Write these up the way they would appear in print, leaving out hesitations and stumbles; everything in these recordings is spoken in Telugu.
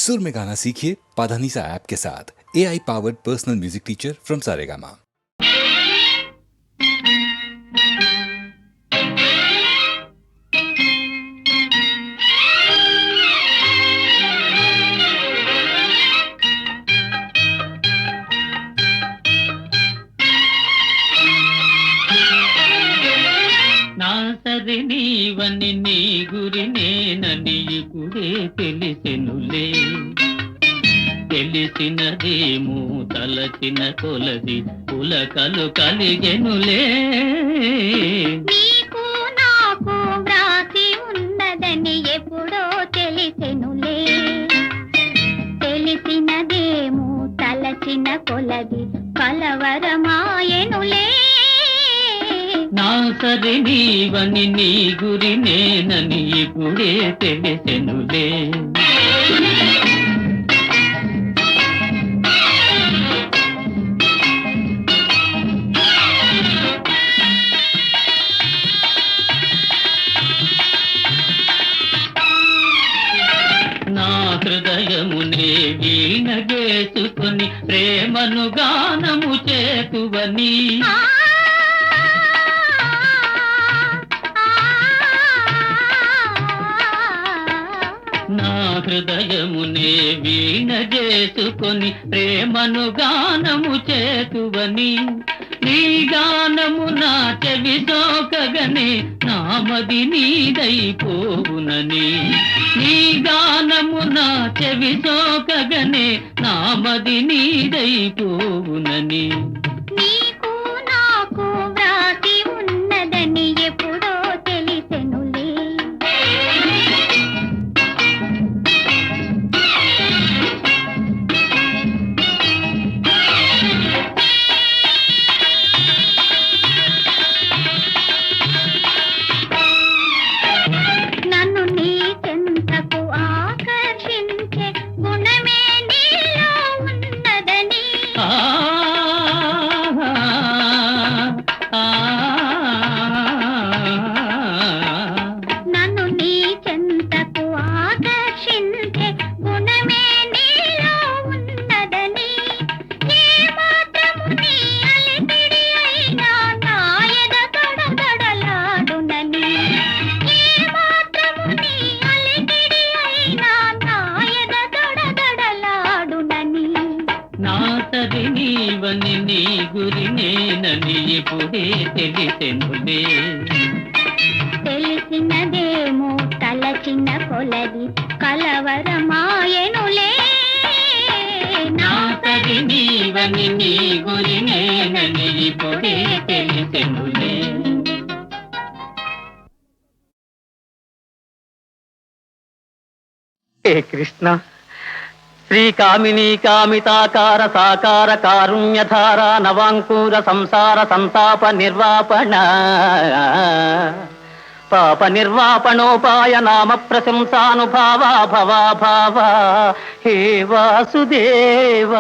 सुर में गाना सीखिए पाधानीसा ऐप के साथ। AI powered personal music teacher from Saregama. నాసరి నీవని నీ గురి నేనని ఇప్పుడే తెలిసెనులే. తెలిసినదేమో తలచిన కొలది పులకలు కలిగెనులే. నీకు నాకు వ్రాసి ఉన్నదని ఎప్పుడో తెలిసెనులే. తెలిసినదేమో తలచిన కొలది కలవరమాయెనులే. నాసరి నీవని నీ గురి నేనని ఇప్పుడే తెలిసెనులే. నా హృదయమునే వీణగేసుకొని ప్రేమను గానము చేతువని. నా హృదయమునే వీణగేసుకొని ప్రేమను గానము చేతువని. నీ గానము నా చెవి సోకగనే నామది నీదైపోవునని. నీ గానము నా చెవి సోకగనే నామది నీదైపోవునని. నీకు నాకు వ్రాసి ఉన్నదని ఎప్పుడో తెలిసెనులే. నన్ను నీ చెంతకు ఆకర్షించే గుణమే నీలో ఉన్నదని. నన్ను నీ చెంతకు ఆకర్షించే గుణమే నీలో ఉన్నదని. ఏ మాత్రము నీ అలిపిడి అయినా నా ఎద దడదడలాడునని. ఏ మాత్రము నీ అలిపిడి అయినా నా ఎద దడదడలాడునని. నాసరి నీవని నీ గురి నేనని ఇప్పుడే తెలిసెనులే. తెలిసినదేమో తలచిన కొలది కలవరమాయెనులే. నాసరి నీవని నీ గురి నేనని ఇప్పుడే తెలిసెనులే. హే కృష్ణ, శ్రీకామినీ కామితాకార సాకార కారుణ్యధార నవాంకూర సంసార సంతాప నిర్వాపణ పాప నిర్వాపణోపాయ నామ ప్రశంసానుభావా భవాభావ. హే వాసుదేవ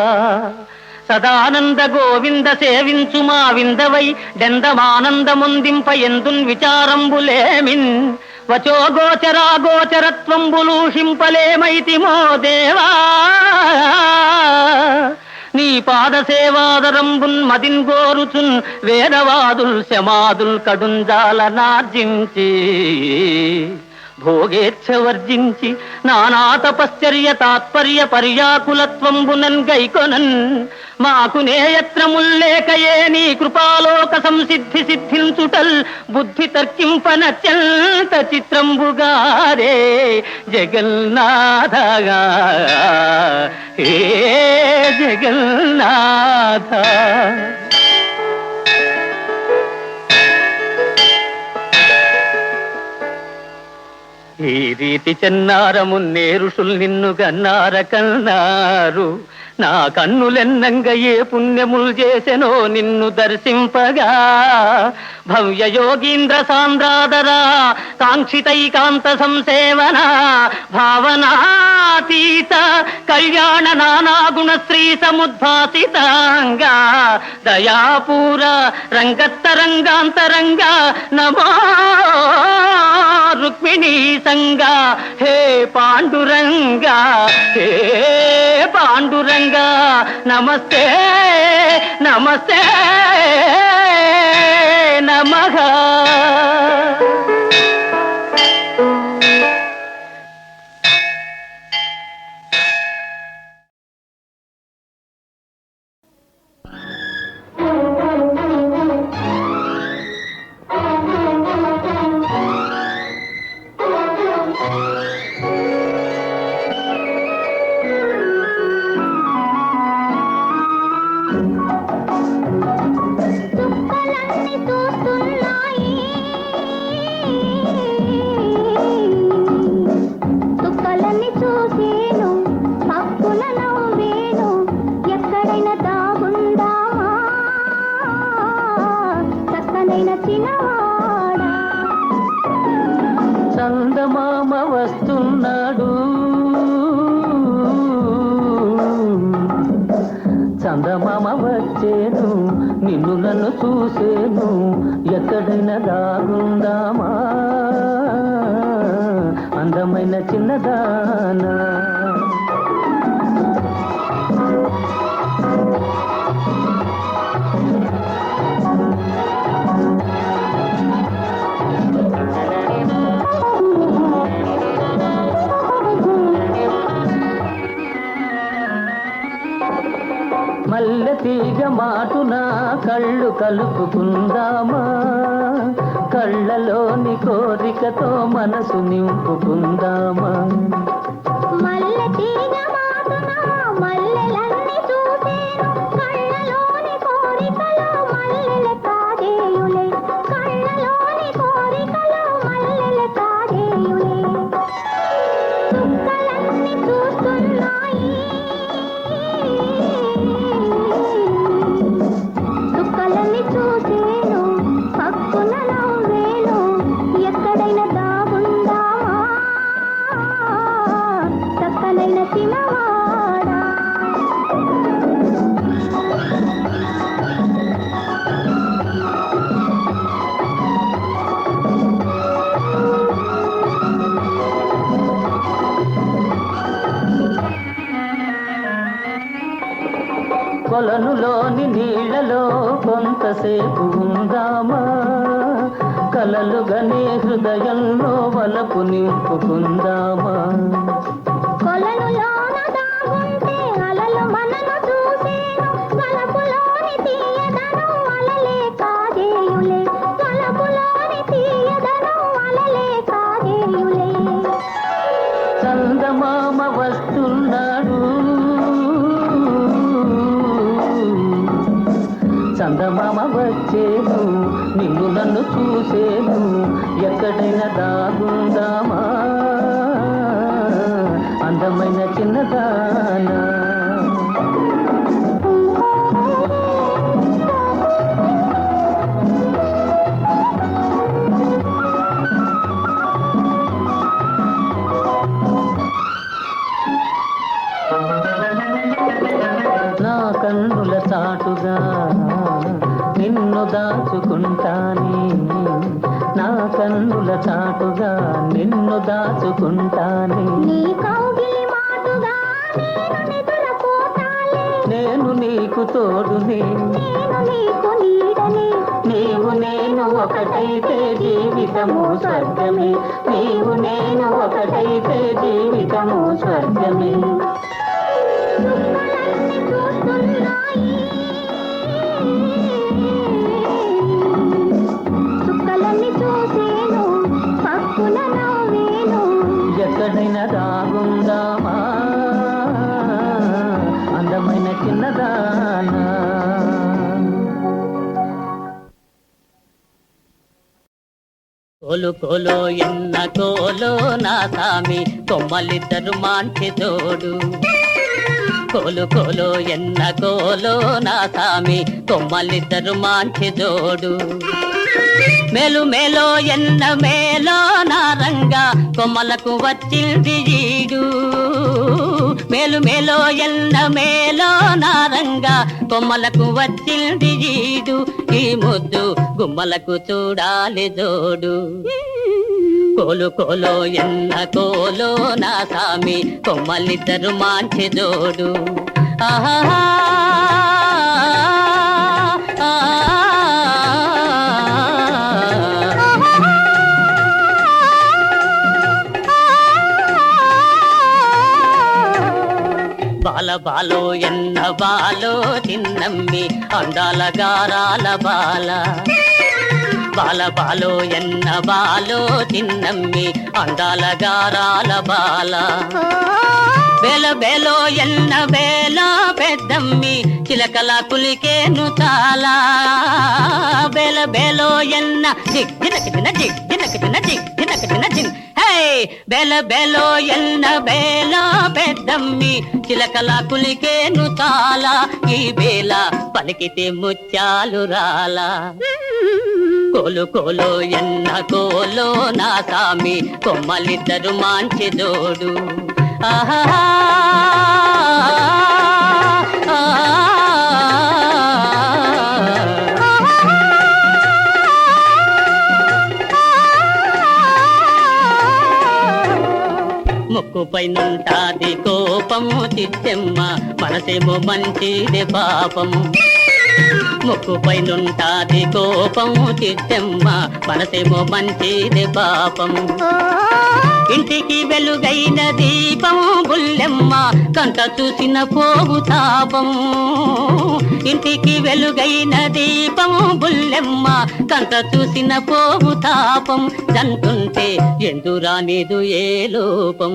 సదానంద గోవింద సేవించు మా విందవై డెందమానందముందింప ఎందున్ విచారంబులేమిన్. వచో గోచరా గోచరత్వంబులూషింపలేమైతి మో దేవా. నీ పాద సేవాదరంబున్ మదిన్ గోరుచున్ వేదవాదుల్ శమాదుల్ కడుంజాల నార్జించి భోగేచ్ఛ వర్జించి నానా తపశ్చర్య తాత్పర్య పర్యాకులత్వంబునన్ గైకొనన్. మాకు నేయత్రముల్లేకయే నీ కృపాలోక సంసిద్ధి సిద్ధించుటల్ బుద్ధి తర్కింపనత్యంత చిత్రంబుగారే జగన్నాథగా. హే జగన్నాథ, ఈ రీతి చెన్నారమున్నే ఋషుల్ నిన్ను గన్నార కన్నారు. నా కన్నులెన్నంగ ఏ పుణ్యములు చేసెనో నిన్ను దర్శింపగా. భవ్య యోగీంద్ర సాంద్రాదర కాంక్షితైకాంత సంసేవన భావనాతీత కళ్యాణ నానాగుణ శ్రీ సముద్భాసితాంగా దయాపూర రంగత్తరంగాంతరంగా నమో రుక్మిణీ సంగా. హే పాండురంగా, హే పాండురంగా నమస్తే నమస్తే నమః. చుక్కలన్నీ చూస్తున్నాయి, చుక్కలన్నీ చూసేను, పక్కున నవ్వేను, ఎక్కడైనా దాగుందామా చక్కనైన చిన్నవాడా. చందమామ వస్తున్నాడు, చందమామ వచ్చేను, నిన్ను నన్ను చూసేను, ఎక్కడైనా దాగుందామా అందమైన చిన్నదానా. మల్లె తీగ మాటున కళ్ళు కలుపుకుందామా, కళ్ళలోని కోరికతో మనసు నింపుకుందామా. మల్లె తీగ మాటున మల్లెలన్నీ చూసేను, కళ్ళలోని కోరికలో మల్లెల కాదేయులే, కళ్ళలోని కోరికలో మల్లెల కాదేయులే. చుక్కలన్నీ చూస్తున్నాయి, చుక్కలన్నీ చూసేను, పక్కున నవ్వేను, ఎక్కడైనా దాగుందామా చక్కనైన చిన్నవాడా. కొలనులోని నీళ్లలో కొంతసేపు ఉందామా, కలలుగనే హృదయంలో వలపు నింపుకుందామా. కొలనులోన దాగుంటే అలలు మనను చూసేను, వలపులోని తీయదనం అలలే కాదేయులే, వలపులోని తీయదనం అలలే కాదేయులే. చందమామ వస్తున్నాడు, చందమామ వచ్చేను, నిన్ను నన్ను చూసేను, ఎక్కడైనా దాగుందామా అందమైన చిన్నదానా. నా కన్నుల చాటుగా నిన్ను దాచుకుంటానే, నా కన్నుల చాటుగా నిన్ను దాచుకుంటానే. నీ కౌగిలి మాటుగా నేను నిద్రపోతాలే, నేను నీకు తోడునే, నేను నీకు నీడనే, నీవు నేను ఒకటైతే జీవితము స్వర్గమే, నీవు నేను ఒకటైతే జీవితము స్వర్గమే. చుక్కలన్నీ చూస్తున్నాయి, చుక్కలన్నీ చూసేను, పక్కున నవ్వేను, ఎక్కడైనా దాగుందామా అందమైన చిన్నదానా. కోలు కోలో ఎన్న కోలో నా సామి కొమ్మలిద్దరు మాంచి జోడు. కోలు కోలో ఎన్న కోలో నా సామి కొమ్మలిద్దరు మాంచి జోడు. మేలు మేలో ఎన్న మేలో నా రంగా కొమ్మలకు వచ్చింది ఈడు. మేలు మేలో ఎన్న మేలో నా రంగా కొమ్మలకు వచ్చింది ఈడు. ఈ ముద్దు గుమ్మలకు చూడాలి జోడు. కోలు కోలో ఎన్న కోలో నా సామి కొమ్మలిద్దరు మాంచి జోడు. ఆహా బాల బాలో ఎన్న బాలో చిన్నమ్మి అందాల గారాల బాల బాల బాలో ఎన్న బాలో చిన్నమ్మి అందాల గారాల బాల బేల బేలో ఎన్న బేల పెద్దమ్మి చిలకల కులికేను చాలా బేల బేలో ఎన్న జిగ్జినకిన జిగ్జినకిన జిగ్జినకిన జిన్ హే బేల బేలో ఎన్న బేల పెద్దమ్మి చిలకల కులికేను చాలా ఈ బేల పలికితే ముత్యాలు రాలా కోలు కోలో ఎన్న కోలో నా సామి కొమ్మలిద్దరు మాంచి జోడు ఆహా ముక్కుపై నుంటాది కోపము చిత్తెమ్మ మనసేమో మంచిది పాపము ముక్కుపై నుంటాది కోపము చిత్తెమ్మ మనసేమో మంచిది పాపము ఇంటికి వెలుగైన దీపము బుల్లెమ్మ కంట చూసిన పోవు తాపము ఇంటికి వెలుగైన దీపము బుల్లెమ్మ కంట చూసిన పోవు తాపం జంటుంటే ఎందురానిదు ఏ లోపం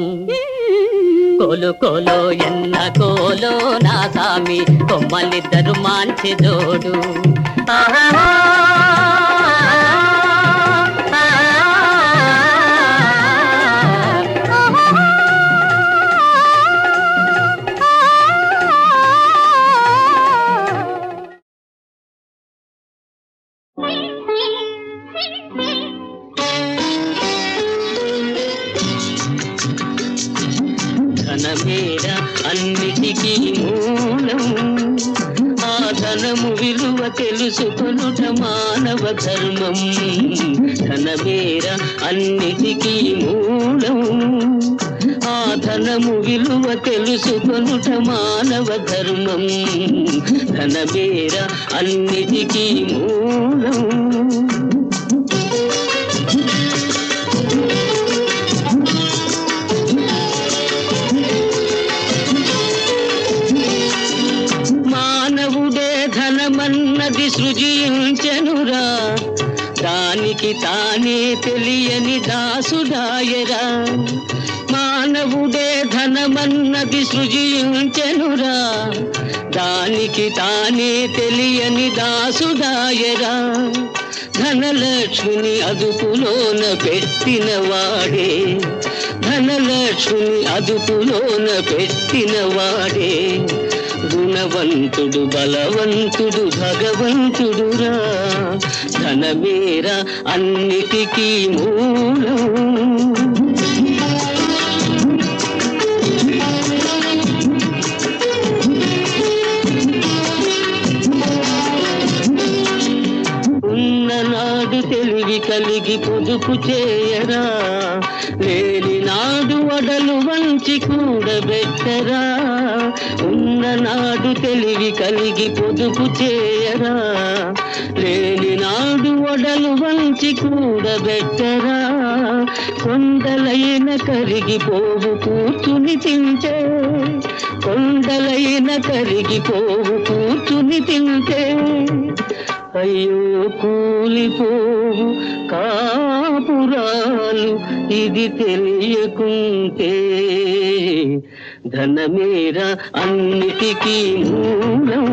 కోలు కోలో ఎన్న కోలో నా సామి కొమ్మలిద్దరు మాంచి జోడు ఆహా ధనమేర అన్నిటికీ మూలం ఆ ధనము విలువ తెలుసుకొనుట మానవ ధర్మం ధనమేర అన్నిటికీ మూలం ఆ ధనము విలువ తెలుసుకొనుట మానవ ధర్మం ధనమేర అన్నిటికీ మూలం ధనమన్నది సృజించెనురా దానికి తానే తెలియని దాసుడాయరా మానవుడే ధనమన్నది సృజించెనురా దానికి తానే తెలియని దాసుడాయరా ధనలక్ష్మిని అదుపులోన పెట్టిన వాడే ధనలక్ష్మిని అదుపులోన పెట్టిన వాడే గుణవంతుడు బలవంతుడు భగవంతుడురా ధనమేరా అన్నిటికీ మూలం ఉన్ననాడు తెలివి కలిగి పొదుపు చేయరా లేని నాడు వడలు వంచి కూడబెట్టరా ఉన్ననాడు తెలివి కలిగి పొదుపు చేయరా లేని నాడు వడలు వంచి కూడబెట్టరా కొండలైన కరిగిపోవు కూర్చుని తింటే కొండలైన కరిగిపోవు కూర్చుని తింటే అయ్యో కూలిపోవు కాపురాలు ఇది తెలియకుంటే ధనమేరా అన్నిటికీ మూలం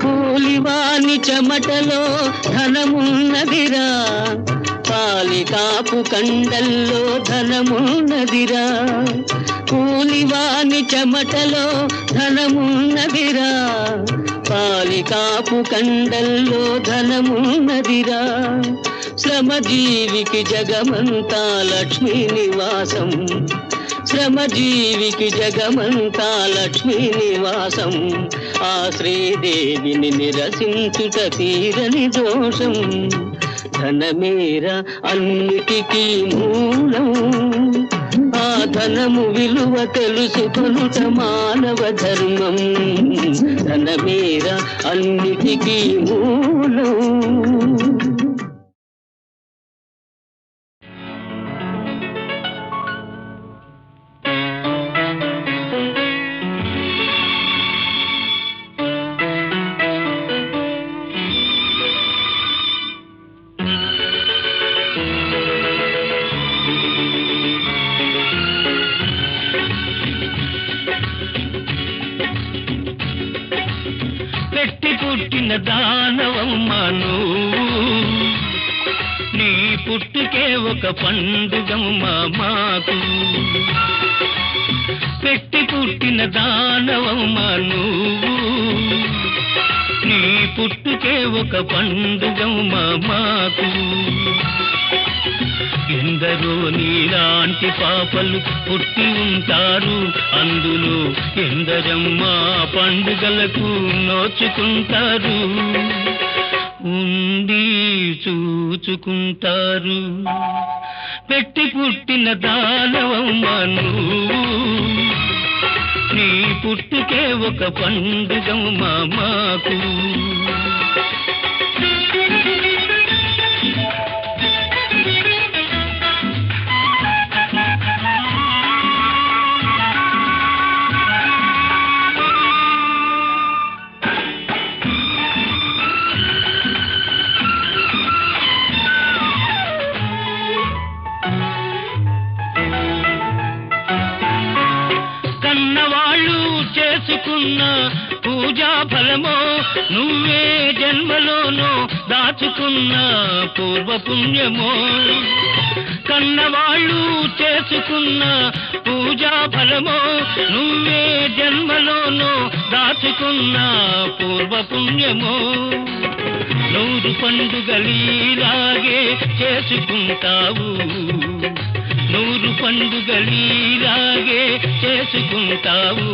కూలివాని చెమటలో ధనమున్నదిరా పాలికాపు కండల్లో ధనమున్నదిరా కూలివాని చెమటలో ధనమున్నదిరా పాలికాపు కండల్లో ధనమున్నదిరా శ్రమజీవికి జగమంతా లక్ష్మీ నివాసం శ్రమజీవికి జగమంతా లక్ష్మీ నివాసం. ఆ శ్రీదేవిని నిరసించుట తీరని దోషం. ధనమేర అన్నిటికీ మూలం. ఆ ధనము విలువ తెలుసుకొనుట మానవ ధర్మం. ధనమేర అన్నిటికీ మూలం. పుట్టిన దానవమ్మా నువ్వు, నీ పుట్టుకే ఒక పండుగమ్మా మాకు. పెట్టి పుట్టిన దానవమ్మా నువ్వు, నీ పుట్టుకే ఒక పండుగమ్మా మాకు. ఎందరో నీలాంటి పాపలు పుట్టి ఉంటారు, అందులో ఎందరమ్మా పండుగలకు నోచుకుంటారు, ఉండి చూచుకుంటారు. పెట్టి పుట్టిన దానవమ్మా నువ్వు, నీ పుట్టుకే ఒక పండుగమ్మా మాకు. పూజా ఫలమో నువ్వే జన్మలోనో దాచుకున్న పూర్వపుణ్యమో. కన్నవాళ్ళు చేసుకున్న పూజా ఫలమో నువ్వే జన్మలోనో దాచుకున్న పూర్వపుణ్యమో. 100 పండుగలీలాగే చేసుకుంటావు, 100 పండుగలీలాగే చేసుకుంటావు.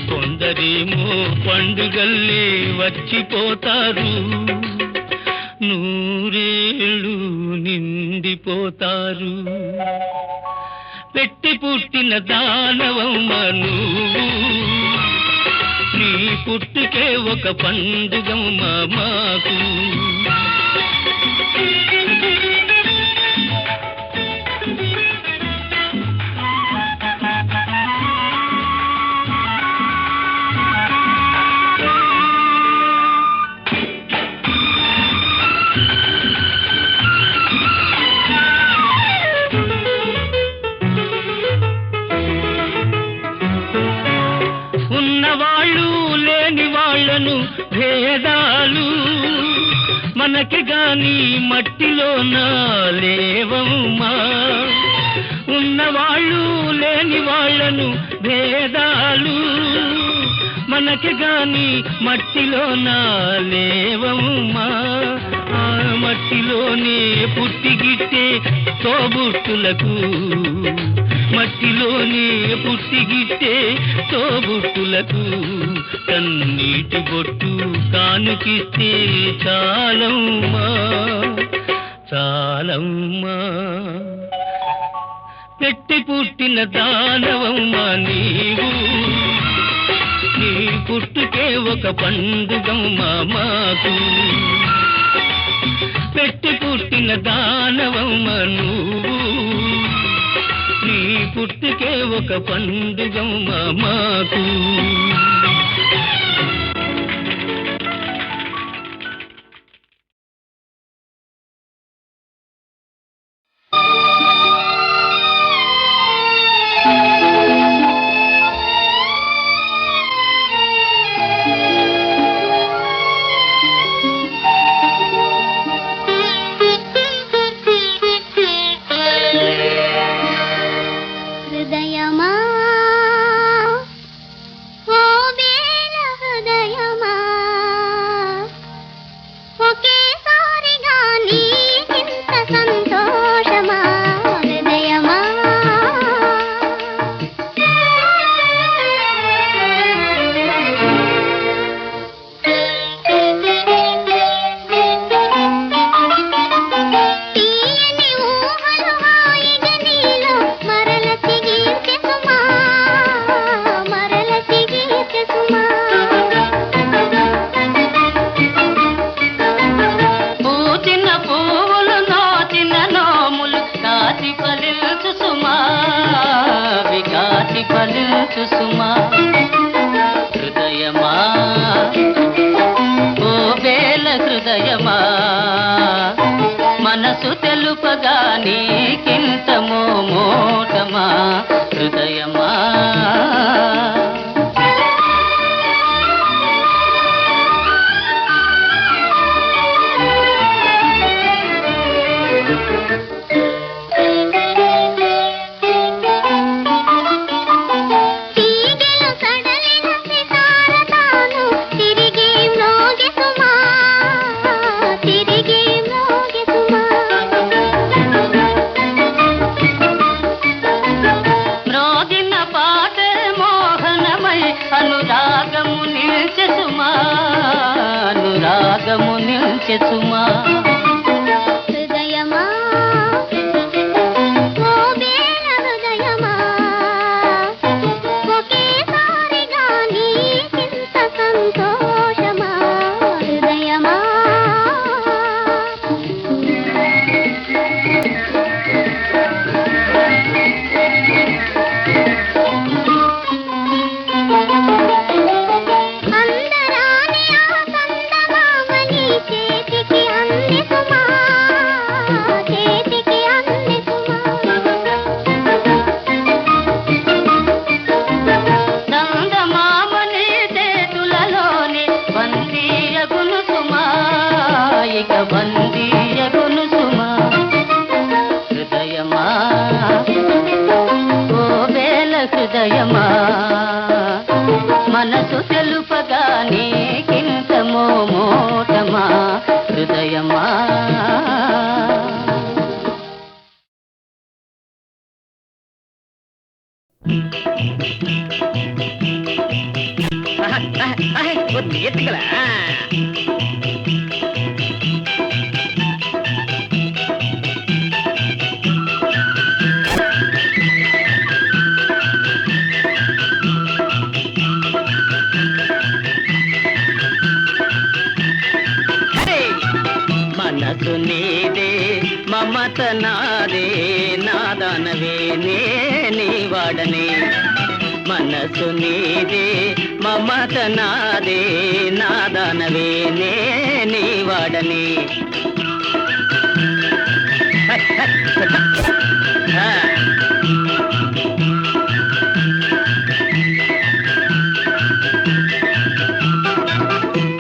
కొందరేమో పండుగల్లే వచ్చిపోతారు, 100 ఏళ్ళు నిండిపోతారు. పెట్టి పుట్టిన దానవమ్మా నువ్వు, నీ పుట్టుకే ఒక పండుగమ్మా మాకు. ఉన్నవాళ్ళు లేని వాళ్ళను భేదాలు మనకి గాని మట్టిలోన లేవమ్మా. ఉన్నవాళ్ళు లేని వాళ్ళను భేదాలు మనకి గాని మట్టిలోన లేవమ్మా. ఆ మట్టిలోనే పుట్టిగిట్టే తోబుట్టులకు, మట్టిలోనే పుట్టిగిట్టే తోబుట్టులకు కన్నీటి బొట్టు కానుకిస్తే చాలమ్మా, చాలమ్మా. పెట్టి పుట్టిన దానవమ్మా నీవు, నీ పుట్టుకే ఒక పండుగమ్మా మాకు. పెట్టి పుట్టిన దానవమ్మా నువ్వు, నీ పుట్టుకే ఒక పండుగమ్మా మాకు. హృదయమా ఓ వేళ హృదయమా మనసు తెలుపగా నీకింత మోమోటమా హృదయమా అనురాగము నిల్చె సుమా హృదయమా ఓ బేల హృదయమా ఒకేసారిగా నీకింత సంతోషమా హృదయమా బందీయగును సుమా హృదయమా ఓ బేల హృదయమా మనసు తెలుపగా నీకింత మోమోటమా హృదయమా ఎత్తుకలా మనసు నీదే మమత నాదే నాదనవే నీ వాడనే మనసు నీదే మమత నాదే నాదనవే నీ వాడనే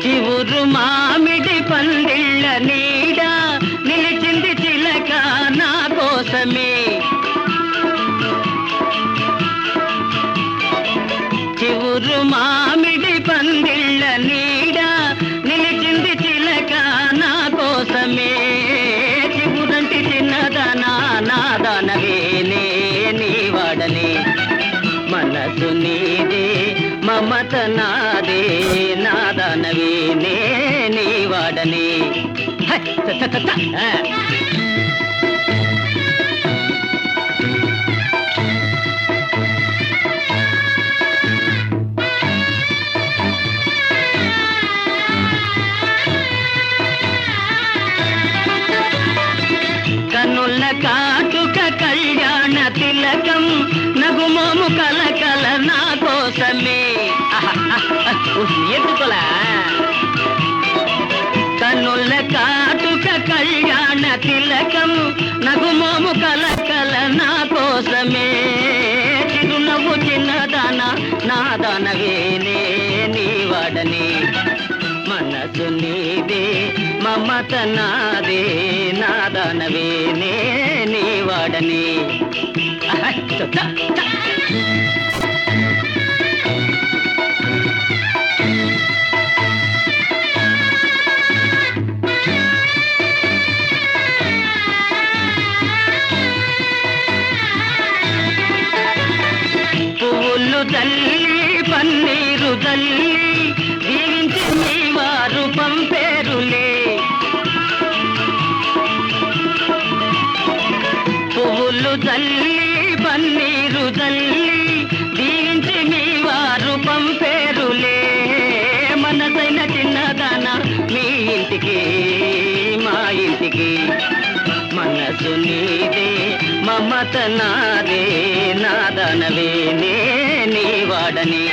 చివురు మామిడి పందిళ్ళ నీడ నిలిచింది చిలక నా కోసమే చివురు మామిడి పందిళ్ళ నీడ నిలిచింది చిలక నా కోసమే చివురంటి చిన్నదనా నాదనవే నీ వాడనే మనసు నీదే మమత నాదే నాదనవే నీ వాడనే కన్నుల కాటుక కళ్యాణ తిలకం నగుమోము కలకల నా కోసమే ఎందుకులా కన్నుల కాటుక కళ్యాణ తిలకం నగుమోము కలకల నా కోసమే చిరునవ్వు చిన్నదాన నాదనవే నీ వాడనే మనసు నీదే మమత నాదే నాదనవే నీ వాడనే పువ్వులు తల్లి పన్నీరు తల్లి దీవించి మీ వారు పంపేరులే పువ్వులు తల్లి పన్నీరు తల్లి దీవించి మీ వారు పంపేరులే మనసైన చిన్నదాన మీ ఇంటికి మా ఇంటికి మనసు నీదే మమత నాదే నాదనవే నీ వాడని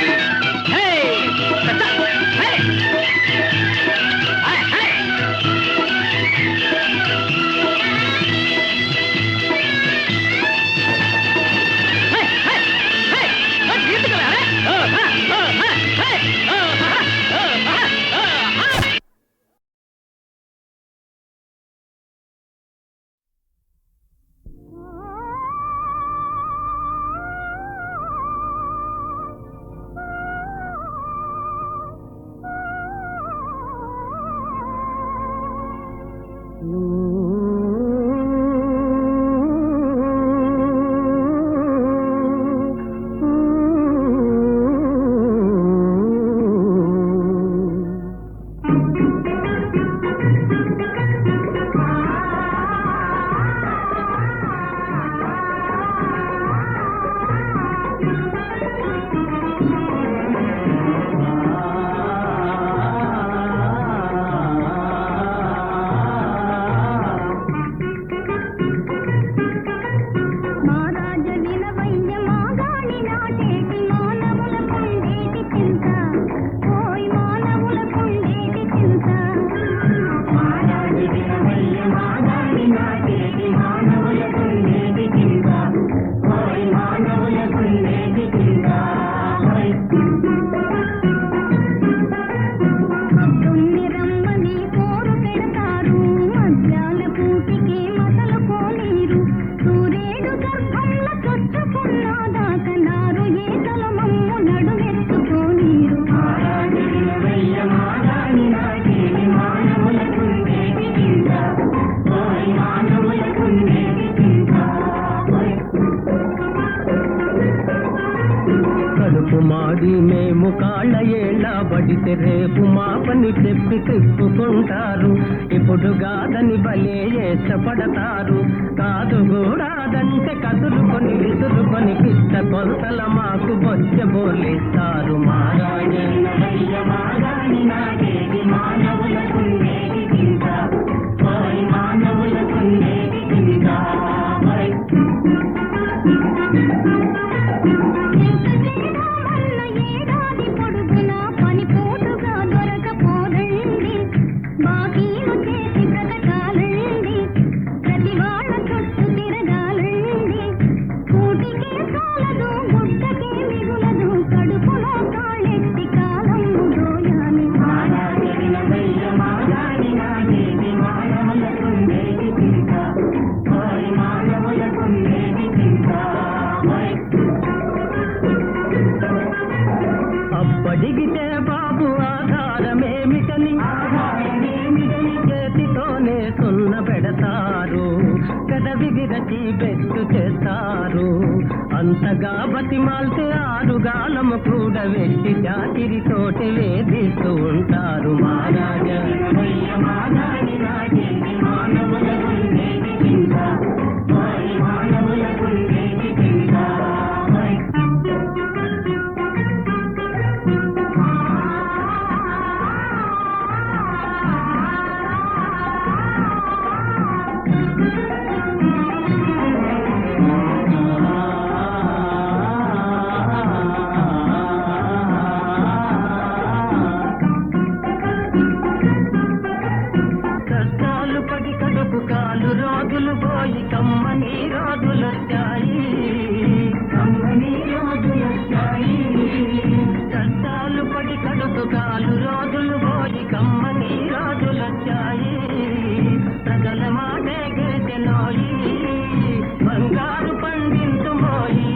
పడితే రేపు మా పని చెప్పి తిప్పుకుంటారు. ఇప్పుడు గాదని భలే ఇష్టపడతారు. కాదు కూడాదంటే కదులుకొని విసురుకొని పిట్ట కొలతల మాకు బొచ్చ బోలిస్తారు. అప్పడిగితే బాబు ఆధారమేమిటని చేతితోనే సున్న పెడతారు. పెదవి విరచి బెట్టు చేస్తారు. అంతగా బతిమాల్తే ఆరుగాలము కూడా వెట్టి జాతిరితోటి వేధిస్తూ ఉంటారు. కష్టాలు పడి కడుపు కాలు రోజులు పోయి కమ్మని రోజులొచ్చాయి. కష్టాలు పడి కడుపు కాలు రోజులు పోయి కమ్మని రోజులొచ్చాయి. ప్రజల మాటే గెలిచెనోయి. బంగారు పండించుమోయి.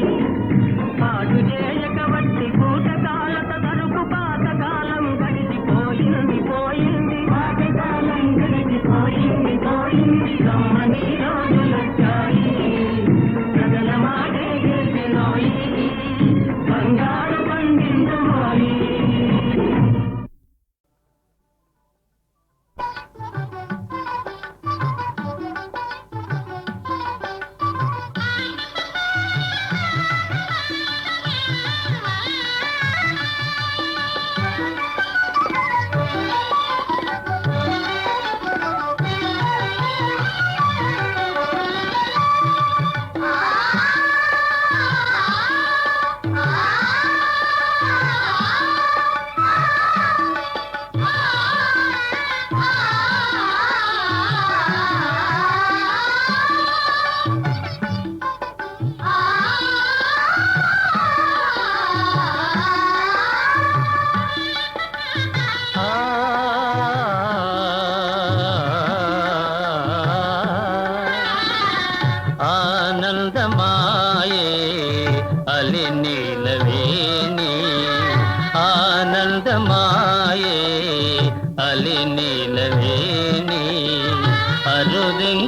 పాటు చేయక వట్టి కూటకాలత తరుపు పాతకాలం గడిచిపోయింది. పోయింది పాతకాలం గడిచిపోయింది. పోయింది కమ్మని రోజులొచ్చాయి. ప్రజల మాటే గెలిచెనోయి. బంగారు పండించుమోయి.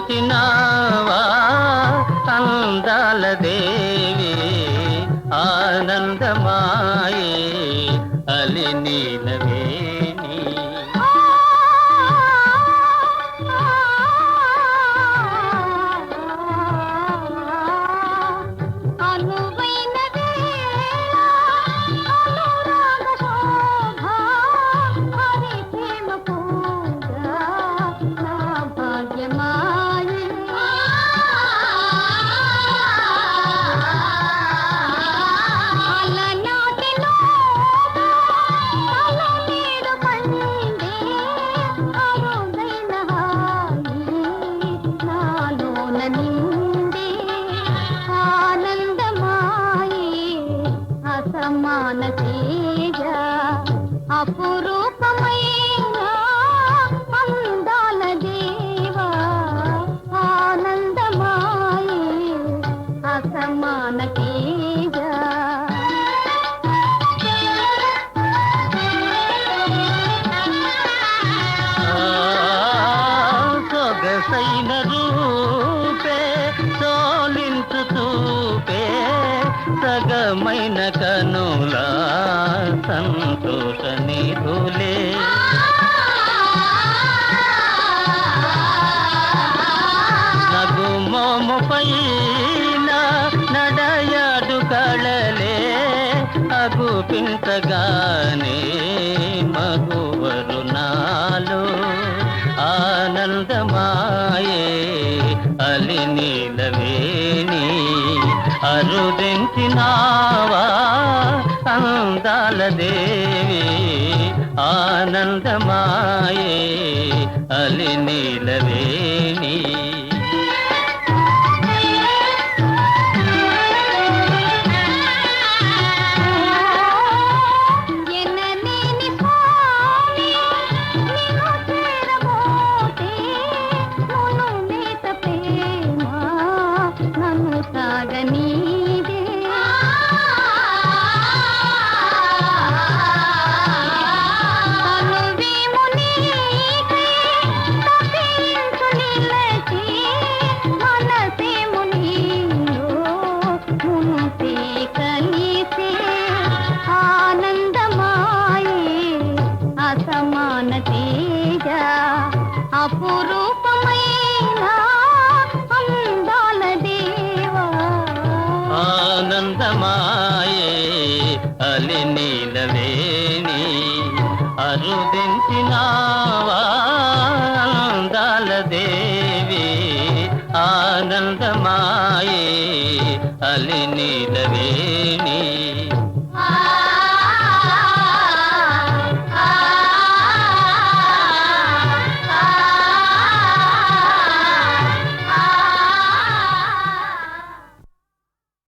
అరుదించినావా అందాల దేవి ఆనందమాయే అలి నీలవేణి అనువైన వేళ అనురాగ శోభ హరి ప్రేమ పూజ నా భాగ్యమాయే అలనాటిలో అలనీడు పండే అరుదైన హాయి నాలోన నిండే ఆనందమాయే అసమాన తేజ అపురూపమైన అందాల దేవా ఆనందమాయే అసమాన తేజ సొగసైన రూపే సోలించు చూపే సగమైన కనుల సంతోష నిధులే నగుమోము పైన నడయాడు కళలే అగుపించగానే మగువరు నాలో ఆనందమాయే అలి నీలవేణి అరుదించినావా అందాల దేవి ఆనందమాయే అలి నీలవేణి ఎనలేని స్వామి నిన్ను చేరబోతే మును నేత ప్రేమ నన్ను సాగనీదే తనువేమో నీకే తప్పించు నిలచి మనసేమో నీలో మునుపే కలిసే ఆనందమాయే అసమాన తేజ అపురూపమైన అందాల దేవా ఆనందమాయే అలి నీలవేణి అరుదించినావా అందాల దేవి ఆనందమాయే అలి నీలవేణి